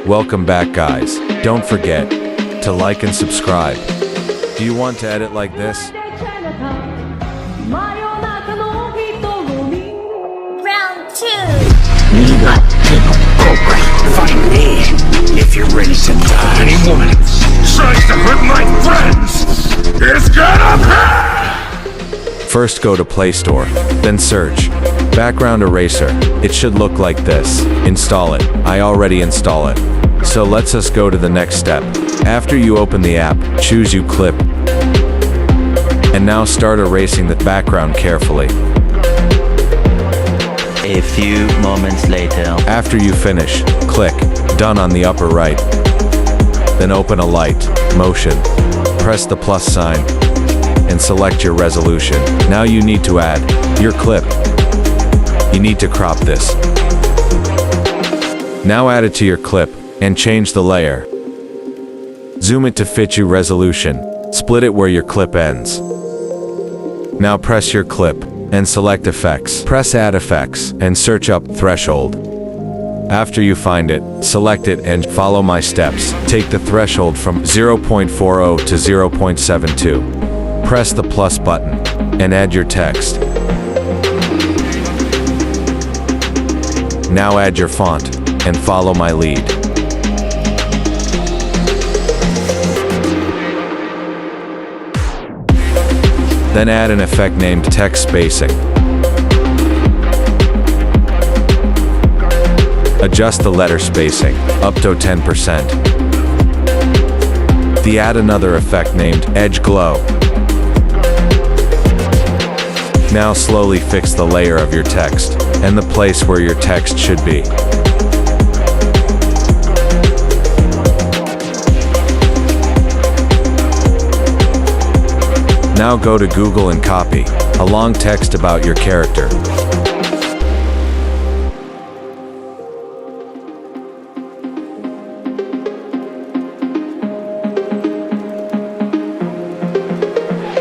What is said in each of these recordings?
Welcome back, guys. Don't forget to like and subscribe. Do you want to edit like this? Round 2. Find me if you're ready to die. Anyone tries to hurt my friends is gonna pay! First, go to Play Store, then search Background Eraser. It should look like this. Install it. I already install it. So let's us go to the next step. After you open the app, choose You Clip. And now start erasing the background carefully. A few moments later. After you finish, click Done on the upper right. Then open a light, motion. Press the plus sign and select your resolution. Now you need to add your clip. You need to crop this. Now add it to your clip and change the layer. Zoom it to fit your resolution. Split it where your clip ends. Now press your clip and select Effects. Press Add Effects and search up Threshold. After you find it, select it and follow my steps. Take the threshold from 0.40 to 0.72. Press the plus button and add your text. Now add your font and follow my lead. Then add an effect named Text Spacing. Adjust the letter spacing up to 10%. Add another effect named Edge Glow. Now slowly fix the layer of your text and the place where your text should be. Now go to Google and copy a long text about your character.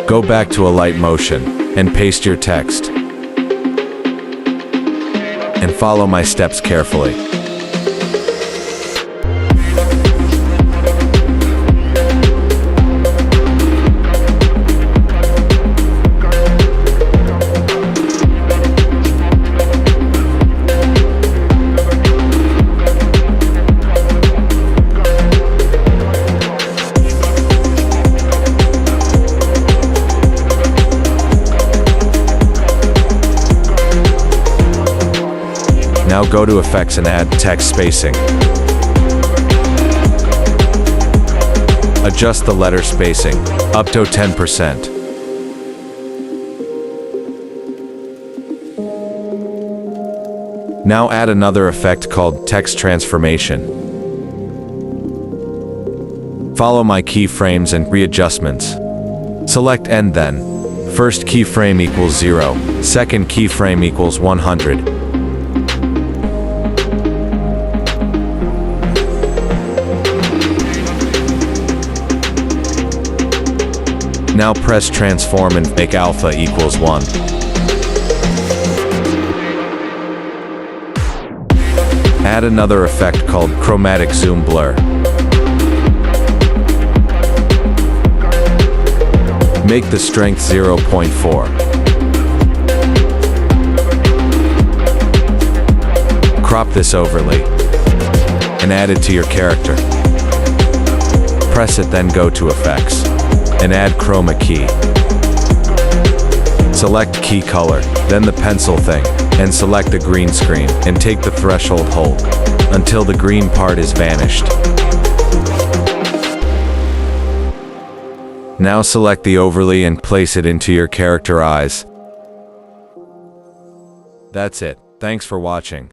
Go back to a light motion and paste your text. And follow my steps carefully. Now go to Effects and add Text Spacing. Adjust the letter spacing up to 10%. Now add another effect called Text Transformation. Follow my keyframes and readjustments. Select End then. First keyframe equals 0. Second keyframe equals 100. Now press Transform and make alpha equals 1. Add another effect called Chromatic Zoom Blur. Make the strength 0.4. Crop this overlay and add it to your character. Press it, then go to Effects and add Chroma Key. Select Key Color, then the pencil thing, and select the green screen, and take the threshold hold until the green part is vanished. Now select the overlay and place it into your character eyes. That's it. Thanks for watching.